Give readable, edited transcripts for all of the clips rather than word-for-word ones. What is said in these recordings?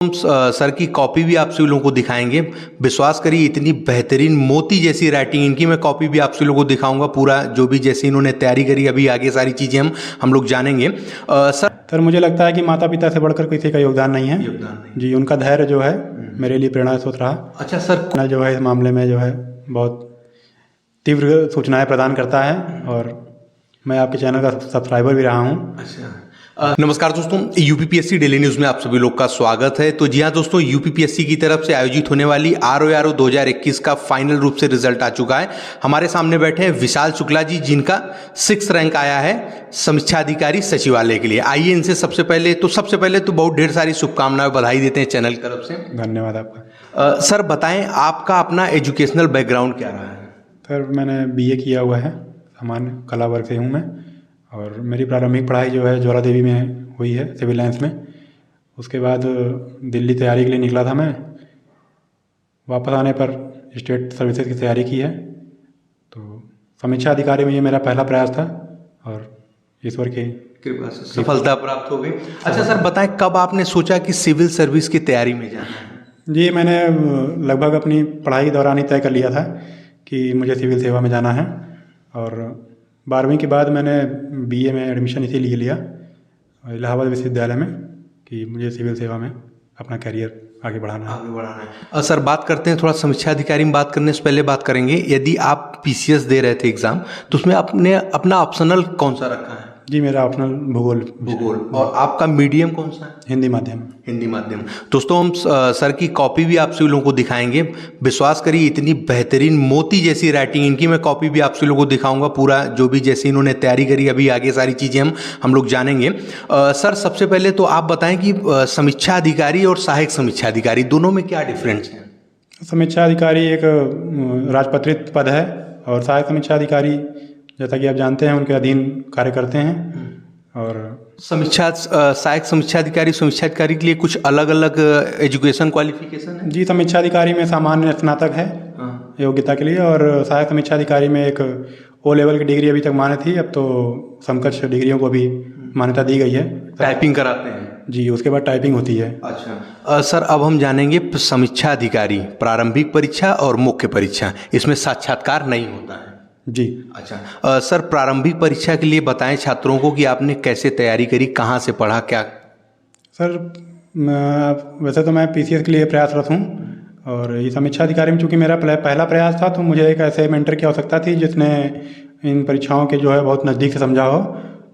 हम सर की कॉपी भी आप सभी लोगों को दिखाएंगे। विश्वास करिए इतनी बेहतरीन मोती जैसी राइटिंग इनकी, मैं कॉपी भी आप सभी लोगों को दिखाऊंगा पूरा जो भी जैसे इन्होंने तैयारी करी। अभी आगे सारी चीज़ें हम लोग जानेंगे। सर मुझे लगता है कि माता पिता से बढ़कर किसी का योगदान नहीं है। जी, उनका धैर्य जो है मेरे लिए प्रेरणा स्रोत रहा। अच्छा सर, जो है इस मामले में जो है बहुत तीव्र सूचनाएं प्रदान करता है और मैं आपके चैनल का सब्सक्राइबर भी रहा हूँ। अच्छा नमस्कार दोस्तों, यूपीपीएससी डेली न्यूज़ में आप सभी लोग का स्वागत है। तो जी हाँ दोस्तों, यूपीपीएससी की तरफ से आयोजित होने वाली आरओ 2021 का फाइनल रूप से रिजल्ट आ चुका है। हमारे सामने बैठे हैं विशाल शुक्ला जी, जिनका 6 रैंक आया है समीक्षा अधिकारी सचिवालय के लिए। आइए इनसे सबसे पहले तो बहुत ढेर सारी शुभकामनाएं, बधाई देते हैं चैनल की तरफ से। धन्यवाद आपका। सर बताएं, आपका अपना एजुकेशनल बैकग्राउंड क्या रहा है? सर मैंने बीए किया हुआ है, सामान्य कला वर्ग से हूँ मैं, और मेरी प्रारंभिक पढ़ाई जो है ज्वाला देवी में हुई है, सिविल लाइंस में। उसके बाद दिल्ली तैयारी के लिए निकला था मैं। वापस आने पर स्टेट सर्विसेज की तैयारी की है। तो समीक्षा अधिकारी में ये मेरा पहला प्रयास था और ईश्वर की कृपा से सफलता प्राप्त हो गई। अच्छा सर बताएं, कब आपने सोचा कि सिविल सर्विस की तैयारी में जाना है? जी, मैंने लगभग अपनी पढ़ाई के दौरान ही तय कर लिया था कि मुझे सिविल सेवा में जाना है। और 12वीं के बाद मैंने बीए में एडमिशन इसीलिए लिया इलाहाबाद विश्वविद्यालय में कि मुझे सिविल सेवा में अपना करियर आगे बढ़ाना है। सर बात करते हैं थोड़ा समीक्षा अधिकारी में। बात करने से पहले बात करेंगे, यदि आप पीसीएस दे रहे थे एग्जाम, तो उसमें आपने अपना ऑप्शनल कौन सा रखा है? जी, मेरा ऑप्शनल भूगोल। और आपका मीडियम कौन सा है? हिंदी माध्यम। हिंदी माध्यम। दोस्तों हम सर की कॉपी भी आप सभी लोगों को दिखाएंगे। विश्वास करिए इतनी बेहतरीन मोती जैसी राइटिंग इनकी, मैं कॉपी भी आप सभी लोगों को दिखाऊंगा पूरा जो भी जैसे इन्होंने तैयारी करी। अभी आगे सारी चीज़ें हम लोग जानेंगे। सर सबसे पहले तो आप बताएं कि समीक्षा अधिकारी और सहायक समीक्षा अधिकारी दोनों में क्या डिफरेंस है? समीक्षा अधिकारी एक राजपत्रित पद है और सहायक समीक्षा अधिकारी जैसा कि आप जानते हैं उनके अधीन कार्य करते हैं। और सहायक समीक्षा अधिकारी के लिए कुछ अलग अलग एजुकेशन क्वालिफिकेशन है? जी, समीक्षा अधिकारी में सामान्य स्नातक है योग्यता के लिए, और सहायक समीक्षा अधिकारी में एक ओ लेवल की डिग्री अभी तक मान्य थी, अब तो समकक्ष डिग्रियों को भी मान्यता दी गई है। टाइपिंग कराते हैं? जी, उसके बाद टाइपिंग होती है। अच्छा सर, अब हम जानेंगे समीक्षा अधिकारी प्रारंभिक परीक्षा और मुख्य परीक्षा, इसमें साक्षात्कार नहीं होता है? जी। अच्छा सर, प्रारंभिक परीक्षा के लिए बताएं छात्रों को कि आपने कैसे तैयारी करी, कहाँ से पढ़ा क्या? सर वैसे तो मैं पीसीएस के लिए प्रयासरत हूँ, और ये समीक्षा अधिकारी में चूँकि मेरा पहला प्रयास था, तो मुझे एक ऐसे मेंटर की आवश्यकता थी जिसने इन परीक्षाओं के जो है बहुत नज़दीक से समझा हो।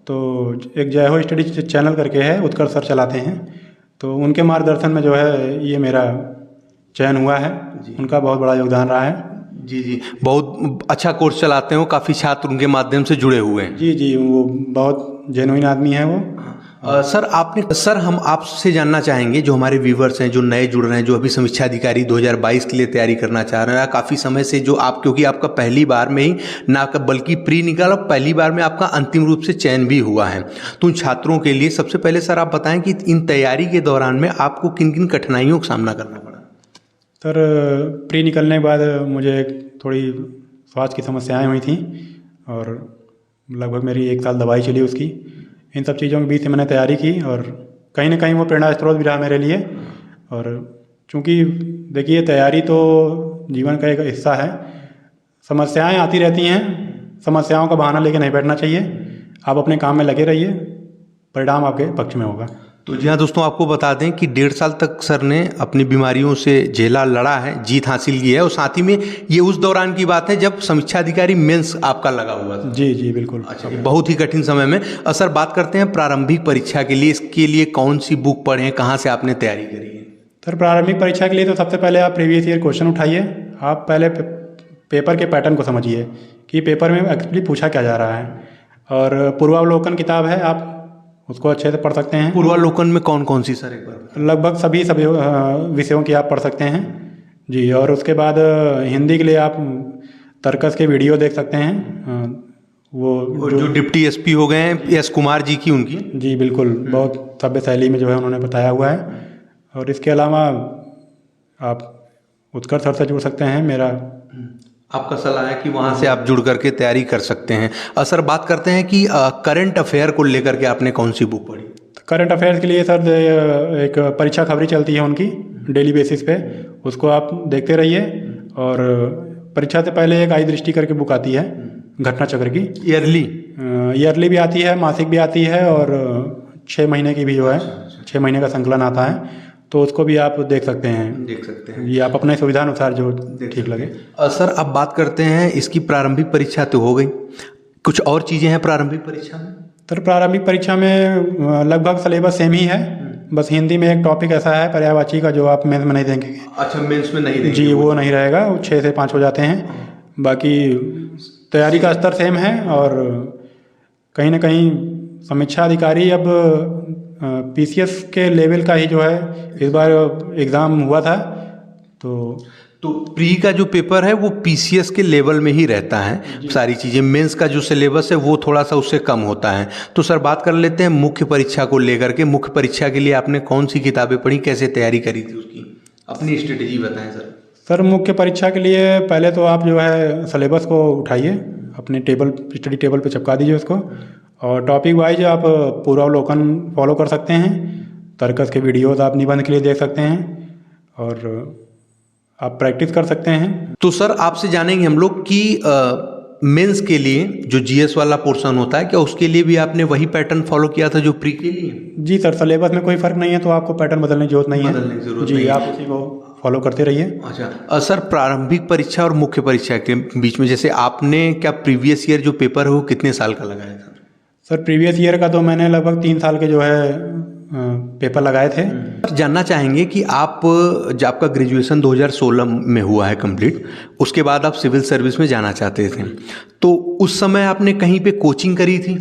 तो एक जय हो स्टडी चैनल करके है, उत्कर्ष सर चलाते हैं, तो उनके मार्गदर्शन में जो है ये मेरा चयन हुआ है। उनका बहुत बड़ा योगदान रहा है। जी, बहुत अच्छा कोर्स चलाते हो, काफ़ी छात्र उनके माध्यम से जुड़े हुए हैं। जी, वो बहुत जेन्युइन आदमी है वो। सर हम आपसे जानना चाहेंगे, जो हमारे व्यूवर्स हैं जो नए जुड़ रहे हैं, जो अभी समीक्षा अधिकारी 2022 के लिए तैयारी करना चाह रहे हैं, काफ़ी समय से जो आप, क्योंकि आपका पहली बार में ही ना बल्कि प्री निकाला, पहली बार में आपका अंतिम रूप से चयन भी हुआ है, तो उन छात्रों के लिए सबसे पहले सर आप बताएं कि इन तैयारी के दौरान में आपको किन किन कठिनाइयों का सामना करना पड़ा? सर प्री निकलने के बाद मुझे थोड़ी स्वास्थ्य की समस्याएं हुई थी और लगभग मेरी 1 साल दवाई चली उसकी। इन सब चीज़ों के बीच से मैंने तैयारी की और कहीं ना कहीं वो प्रेरणा स्रोत भी रहा मेरे लिए। और चूँकि देखिए, तैयारी तो जीवन का एक हिस्सा है, समस्याएं आती रहती हैं, समस्याओं का बहाना लेके नहीं बैठना चाहिए। आप अपने काम में लगे रहिए, परिणाम आपके पक्ष में होगा। तो जी हाँ दोस्तों, आपको बता दें कि 1.5 साल तक सर ने अपनी बीमारियों से झेला, लड़ा है, जीत हासिल की है, और साथ ही में ये उस दौरान की बात है जब समीक्षा अधिकारी मेंस आपका लगा हुआ था। जी बिल्कुल। अच्छा, बहुत ही कठिन समय में। सर बात करते हैं प्रारंभिक परीक्षा के लिए, इसके लिए कौन सी बुक पढ़े, कहाँ से आपने तैयारी करी है? सर प्रारंभिक परीक्षा के लिए तो सबसे पहले आप प्रीवियस ईयर क्वेश्चन उठाइए। आप पहले पेपर के पैटर्न को समझिए कि पेपर में एक्चुअली पूछा क्या जा रहा है, और पूर्वावलोकन किताब है, आप उसको अच्छे से पढ़ सकते हैं। पूर्वावलोकन में कौन कौन सी सर एक बार? लगभग सभी विषयों की आप पढ़ सकते हैं जी। और उसके बाद हिंदी के लिए आप तर्कस के वीडियो देख सकते हैं, वो जो डिप्टी एसपी हो गए हैं एस कुमार जी की, उनकी। जी बिल्कुल, बहुत सभ्य शैली में जो है उन्होंने बताया हुआ है। और इसके अलावा आप उत्कर्ष सर से जुड़ सकते हैं। मेरा आपका सलाह है कि वहाँ से आप जुड़ करके तैयारी कर सकते हैं। सर बात करते हैं कि करंट अफेयर को लेकर के आपने कौन सी बुक पढ़ी? करंट अफेयर्स के लिए सर एक परीक्षा खबरी चलती है उनकी डेली बेसिस पे, उसको आप देखते रहिए। और परीक्षा से पहले एक आई दृष्टि करके बुक आती है घटना चक्र की, ईयरली भी आती है, मासिक भी आती है, और 6 महीने की भी जो है 6 महीने का संकलन आता है, तो उसको भी आप देख सकते हैं। ये आप अपने सुविधा अनुसार जो ठीक लगे। सर अब बात करते हैं इसकी प्रारंभिक परीक्षा तो हो गई, कुछ और चीज़ें हैं प्रारंभिक परीक्षा में? सर प्रारंभिक परीक्षा में लगभग सिलेबस सेम ही है, बस हिंदी में एक टॉपिक ऐसा है पर्यायवाची का जो आप मेंस में नहीं देंगे। अच्छा, मेंस में नहीं देंगे? जी, वो नहीं रहेगा, वो 6 से 5 हो जाते हैं। बाकी तैयारी का स्तर सेम है, और कहीं ना कहीं समीक्षा अधिकारी अब पीसीएस के लेवल का ही जो है इस बार एग्ज़ाम हुआ था, तो प्री का जो पेपर है वो पीसीएस के लेवल में ही रहता है, सारी चीज़ें। मेंस का जो सिलेबस है वो थोड़ा सा उससे कम होता है। तो सर बात कर लेते हैं मुख्य परीक्षा को लेकर के। मुख्य परीक्षा के लिए आपने कौन सी किताबें पढ़ी, कैसे तैयारी करी थी उसकी, अपनी स्ट्रेटेजी बताएं सर। सर मुख्य परीक्षा के लिए पहले तो आप जो है सिलेबस को उठाइए, अपने स्टडी टेबल पे चिपका दीजिए उसको, और टॉपिक वाइज आप पूर्वावलोकन फॉलो कर सकते हैं। तर्कस के वीडियोज़ आप निबंध के लिए देख सकते हैं, और आप प्रैक्टिस कर सकते हैं। तो सर आपसे जानेंगे हम लोग कि मेंस के लिए जो जीएस वाला पोर्शन होता है, क्या उसके लिए भी आपने वही पैटर्न फॉलो किया था जो प्री के लिए? जी सर, सिलेबस में कोई फ़र्क नहीं है, तो आपको पैटर्न बदलने की जरूरत नहीं है। जी, आप उसी को फॉलो करते रहिए। अच्छा सर, प्रारंभिक परीक्षा और मुख्य परीक्षा के बीच में जैसे आपने क्या प्रीवियस ईयर जो पेपर है वो कितने साल का लगाया था? सर प्रीवियस ईयर का तो मैंने लगभग 3 साल के जो है पेपर लगाए थे। जानना चाहेंगे कि आप जब आपका ग्रेजुएशन 2016 में हुआ है कंप्लीट, उसके बाद आप सिविल सर्विस में जाना चाहते थे, तो उस समय आपने कहीं पे कोचिंग करी थी?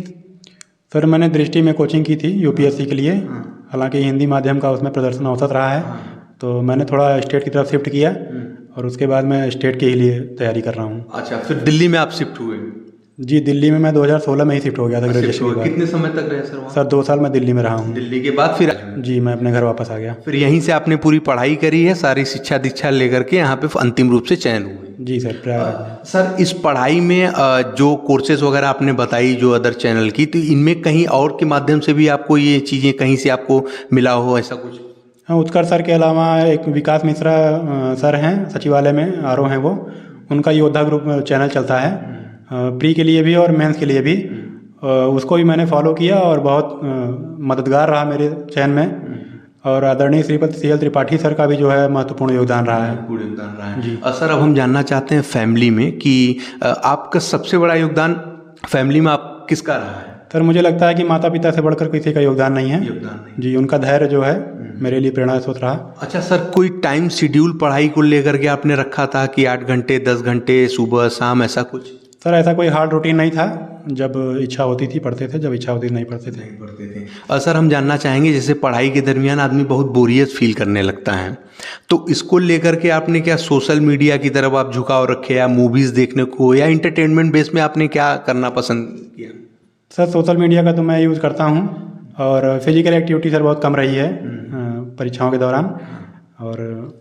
सर मैंने दृष्टि में कोचिंग की थी यूपीएससी के लिए, हालांकि हिंदी माध्यम का उसमें प्रदर्शन औसत रहा है, तो मैंने थोड़ा स्टेट की तरफ शिफ्ट किया, और उसके बाद मैं स्टेट के ही लिए तैयारी कर रहा हूँ। अच्छा, फिर दिल्ली में आप शिफ्ट हुए? जी, दिल्ली में मैं 2016 में ही शिफ्ट हो गया था ग्रेजुएशन के बाद। कितने समय तक रहे सर वहाँ? सर 2 साल मैं दिल्ली में रहा हूँ। दिल्ली के बाद फिर? जी, मैं अपने घर वापस आ गया। फिर यहीं से आपने पूरी पढ़ाई करी है, सारी शिक्षा दीक्षा लेकर के यहाँ पे अंतिम रूप से चयन हुए? जी सर, प्रयागराज। सर इस पढ़ाई में जो कोर्सेज वगैरह आपने बताई जो अदर चैनल की, तो इनमें कहीं और के माध्यम से भी आपको ये चीज़ें कहीं से आपको मिला हो ऐसा कुछ? हाँ, उत्कर्ष सर के अलावा एक विकास मिश्रा सर हैं, सचिवालय में आरओ हैं वो, उनका योद्धा ग्रुप चैनल चलता है प्री के लिए भी और मेंस के लिए भी, उसको भी मैंने फॉलो किया और बहुत मददगार रहा मेरे चयन में। और आदरणीय श्रीपति सीएल त्रिपाठी सर का भी जो है महत्वपूर्ण योगदान रहा है। जी सर, अब हम जानना चाहते हैं फैमिली में कि आपका सबसे बड़ा योगदान फैमिली में आप किसका रहा है? सर मुझे लगता है कि माता पिता से बढ़कर किसी का योगदान नहीं है। जी, उनका धैर्य जो है मेरे लिए प्रेरणा स्रोत रहा। अच्छा सर, कोई टाइम शेड्यूल पढ़ाई को लेकर के आपने रखा था कि 8 घंटे 10 घंटे सुबह शाम ऐसा कुछ? सर ऐसा कोई हार्ड रूटीन नहीं था, जब इच्छा होती थी पढ़ते थे, जब इच्छा होती थी नहीं पढ़ते थे। सर हम जानना चाहेंगे, जैसे पढ़ाई के दरमियान आदमी बहुत बोरियत फील करने लगता है, तो इसको लेकर के आपने क्या सोशल मीडिया की तरफ आप झुकाव रखे, या मूवीज़ देखने को, या इंटरटेनमेंट बेस में आपने क्या करना पसंद किया? सर सोशल मीडिया का तो मैं यूज़ करता हूँ, और फिजिकल एक्टिविटी सर बहुत कम रही है परीक्षाओं के दौरान। और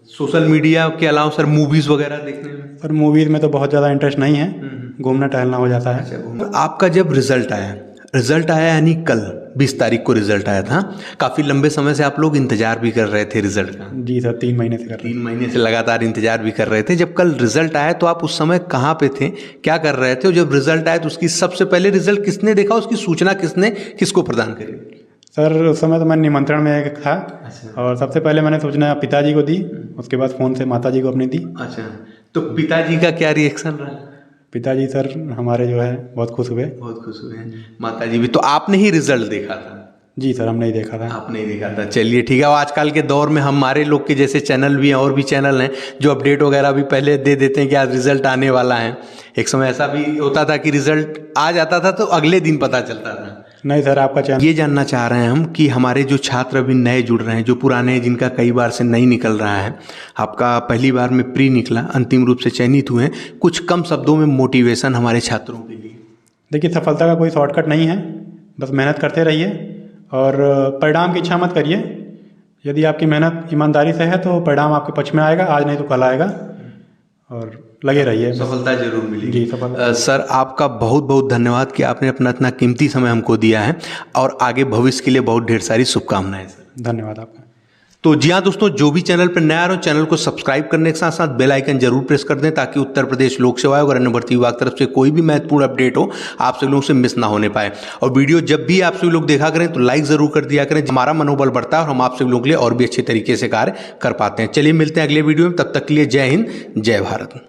सोशल मीडिया के अलावा सर मूवीज़ वगैरह देखने में? सर मूवीज़ में तो बहुत ज़्यादा इंटरेस्ट नहीं है, घूमना टहलना हो जाता है। अच्छा, आपका जब रिजल्ट आया यानी कल 20 तारीख को रिजल्ट आया था, काफ़ी लंबे समय से आप लोग इंतजार भी कर रहे थे रिजल्ट का? जी सर, 3 महीने से 3 महीने से लगातार इंतजार भी कर रहे थे। जब कल रिजल्ट आया तो आप उस समय कहाँ पे थे, क्या कर रहे थे? और जब रिजल्ट आया तो उसकी सबसे पहले रिजल्ट किसने देखा, उसकी सूचना किसको प्रदान करी? सर उस समय तो मैं निमंत्रण में था। अच्छा। और सबसे पहले मैंने सूचना पिताजी को दी, उसके बाद फ़ोन से माताजी को अपनी दी। अच्छा, तो पिताजी का क्या रिएक्शन रहा? पिताजी सर हमारे जो है बहुत खुश हुए। माताजी भी? तो आपने ही रिजल्ट देखा था? जी सर, हमने ही देखा था। आपने ही देखा था, चलिए ठीक है। आजकल के दौर में हमारे लोग के जैसे चैनल भी हैं, और भी चैनल हैं जो अपडेट वगैरह भी पहले दे देते हैं कि आज रिजल्ट आने वाला है। एक समय ऐसा भी होता था कि रिजल्ट आ जाता था तो अगले दिन पता चलता था। नहीं सर, आपका चैनल। ये जानना चाह रहे हैं हम कि हमारे जो छात्र अभी नए जुड़ रहे हैं, जो पुराने जिनका कई बार से नहीं निकल रहा है, आपका पहली बार में प्री निकला, अंतिम रूप से चयनित हुए, कुछ कम शब्दों में मोटिवेशन हमारे छात्रों के लिए? देखिए, सफलता का कोई शॉर्टकट नहीं है, बस मेहनत करते रहिए और परिणाम की इच्छा मत करिए। यदि आपकी मेहनत ईमानदारी से है तो परिणाम आपके पक्ष में आएगा, आज नहीं तो कल आएगा। और लगे रहिए। सफलता जरूर मिलेगी। जी, सफल। सर आपका बहुत बहुत धन्यवाद कि आपने अपना इतना कीमती समय हमको दिया है, और आगे भविष्य के लिए बहुत ढेर सारी शुभकामनाएं सर। धन्यवाद आपका। तो जी हाँ दोस्तों, जो भी चैनल पर नया रहो, चैनल को सब्सक्राइब करने के साथ साथ बेल आइकन जरूर प्रेस कर दें, ताकि उत्तर प्रदेश लोक सेवा आयोग और अन्य भर्ती विभाग तरफ से कोई भी महत्वपूर्ण अपडेट हो आप सभी लोगों से मिस ना होने पाए। और वीडियो जब भी आप सभी लोग देखा करें तो लाइक जरूर कर दिया करें, हमारा मनोबल बढ़ता है और हम आप सभी लोगों के लिए और भी अच्छे तरीके से कार्य कर पाते हैं। चलिए मिलते हैं अगले वीडियो में, तब तक के लिए जय हिंद, जय भारत।